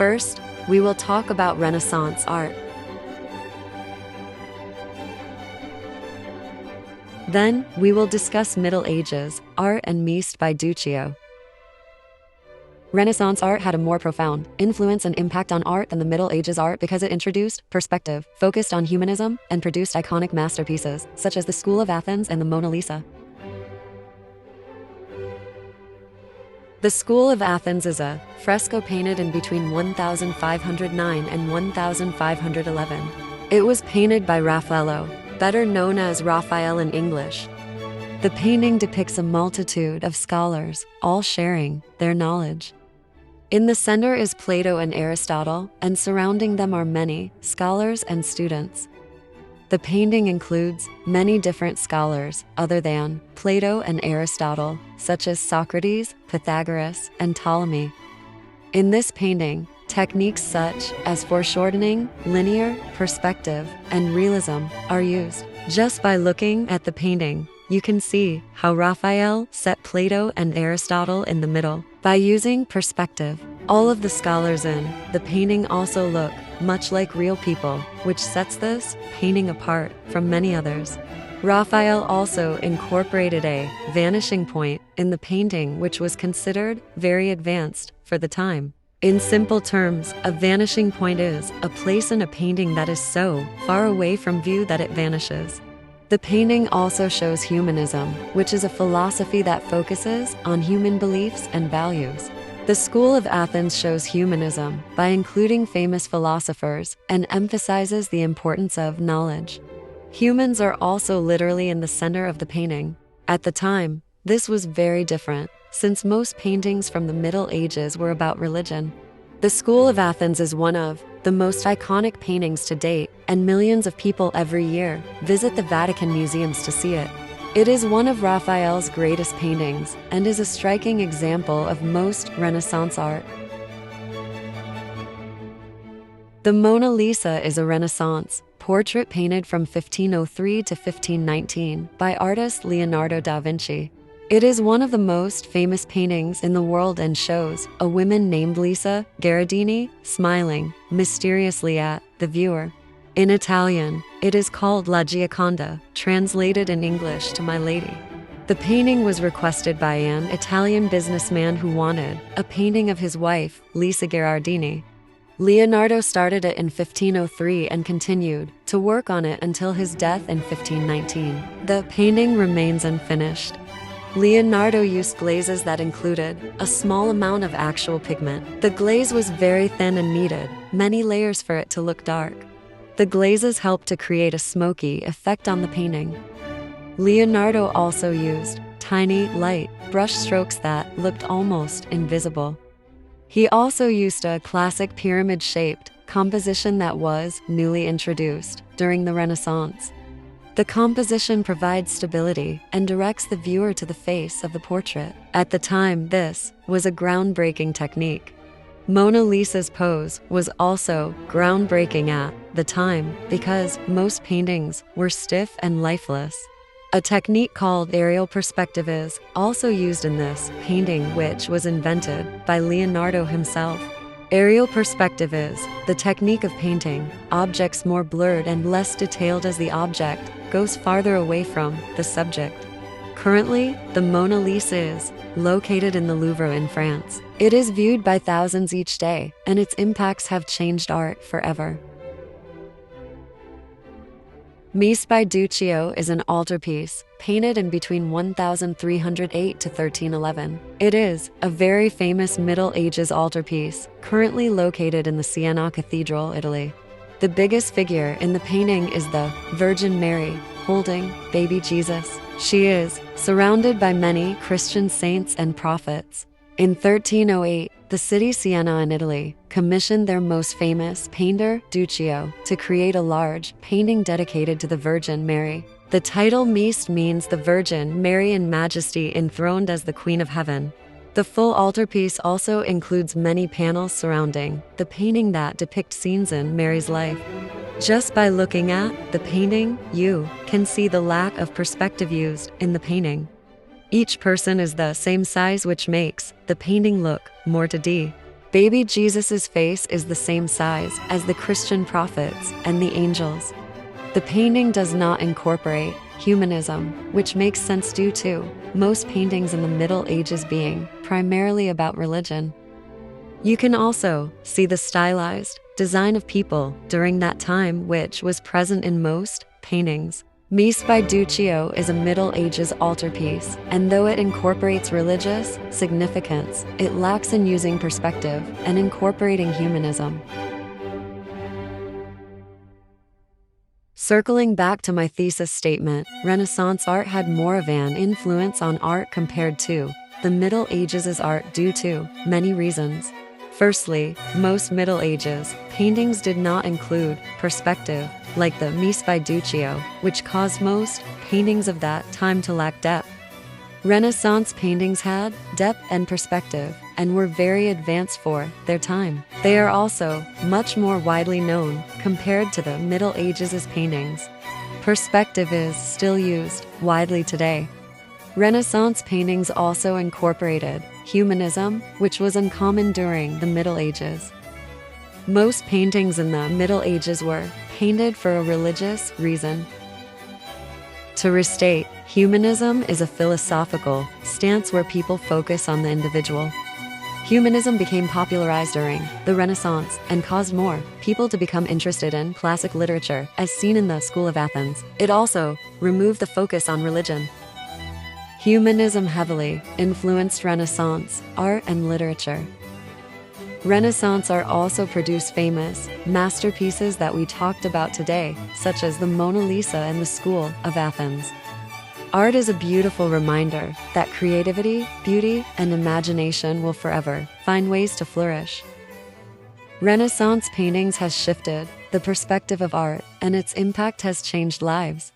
First, we will talk about Renaissance art. Then, we will discuss Middle Ages art and Mies by Duccio. Renaissance art had a more profound influence and impact on art than the Middle Ages art because it introduced perspective, focused on humanism, and produced iconic masterpieces, such as the School of Athens and the Mona Lisa. The School of Athens is a fresco painted in between 1509 and 1511. It was painted by Raffaello, better known as Raphael in English. The painting depicts a multitude of scholars, all sharing their knowledge. In the center is Plato and Aristotle, and surrounding them are many scholars and students. The painting includes many different scholars other than Plato and Aristotle, such as Socrates, Pythagoras, and Ptolemy. In this painting, techniques such as foreshortening, linear, perspective, and realism are used. Just by looking at the painting, you can see how Raphael set Plato and Aristotle in the middle. By using perspective, all of the scholars in the painting also look much like real people, which sets this painting apart from many others. Raphael also incorporated a vanishing point in the painting, which was considered very advanced for the time. In simple terms, a vanishing point is a place in a painting that is so far away from view that it vanishes. The painting also shows humanism, which is a philosophy that focuses on human beliefs and values. The School of Athens shows humanism by including famous philosophers and emphasizes the importance of knowledge. Humans are also literally in the center of the painting. At the time, this was very different, since most paintings from the Middle Ages were about religion. The School of Athens is one of the most iconic paintings to date, and millions of people every year visit the Vatican museums to see it. It is one of Raphael's greatest paintings and is a striking example of most Renaissance art. The Mona Lisa is a Renaissance portrait painted from 1503 to 1519 by artist Leonardo da Vinci. It is one of the most famous paintings in the world and shows a woman named Lisa Gherardini smiling mysteriously at the viewer. In Italian, it is called La Gioconda, translated in English to My Lady. The painting was requested by an Italian businessman who wanted a painting of his wife, Lisa Gherardini. Leonardo started it in 1503 and continued to work on it until his death in 1519. The painting remains unfinished. Leonardo used glazes that included a small amount of actual pigment. The glaze was very thin and needed many layers for it to look dark. The glazes helped to create a smoky effect on the painting. Leonardo also used tiny, light brush strokes that looked almost invisible. He also used a classic pyramid-shaped composition that was newly introduced during the Renaissance. The composition provides stability and directs the viewer to the face of the portrait. At the time, this was a groundbreaking technique. Mona Lisa's pose was also groundbreaking at the time because most paintings were stiff and lifeless. A technique called aerial perspective is also used in this painting, which was invented by Leonardo himself. Aerial perspective is the technique of painting objects more blurred and less detailed as the object goes farther away from the subject. Currently, the Mona Lisa is located in the Louvre in France. It is viewed by thousands each day, and its impacts have changed art forever. Mies by Duccio is an altarpiece painted in between 1308 to 1311. It is a very famous Middle Ages altarpiece currently located in the Siena Cathedral, Italy. The biggest figure in the painting is the Virgin Mary holding baby Jesus. She is surrounded by many Christian saints and prophets. In 1308, the city Siena in Italy commissioned their most famous painter, Duccio, to create a large painting dedicated to the Virgin Mary. The title Mies means the Virgin Mary in majesty enthroned as the Queen of Heaven. The full altarpiece also includes many panels surrounding the painting that depict scenes in Mary's life. Just by looking at the painting, you can see the lack of perspective used in the painting. Each person is the same size, which makes the painting look more 2D. Baby Jesus's face is the same size as the Christian prophets and the angels. The painting does not incorporate humanism, which makes sense due to most paintings in the Middle Ages being primarily about religion. You can also see the stylized design of people during that time, which was present in most paintings. Mise by Duccio is a Middle Ages altarpiece, and though it incorporates religious significance, it lacks in using perspective and incorporating humanism. Circling back to my thesis statement, Renaissance art had more of an influence on art compared to the Middle Ages' art due to many reasons. Firstly, most Middle Ages paintings did not include perspective, like the Mise by Duccio, which caused most paintings of that time to lack depth. Renaissance paintings had depth and perspective, and were very advanced for their time. They are also much more widely known compared to the Middle Ages' paintings. Perspective is still used widely today. Renaissance paintings also incorporated humanism, which was uncommon during the Middle Ages. Most paintings in the Middle Ages were painted for a religious reason. To restate, humanism is a philosophical stance where people focus on the individual. Humanism became popularized during the Renaissance and caused more people to become interested in classic literature, as seen in the School of Athens. It also removed the focus on religion. Humanism heavily influenced Renaissance art and literature. Renaissance art also produced famous masterpieces that we talked about today, such as the Mona Lisa and the School of Athens. Art is a beautiful reminder that creativity, beauty, and imagination will forever find ways to flourish. Renaissance paintings has shifted the perspective of art, and its impact has changed lives.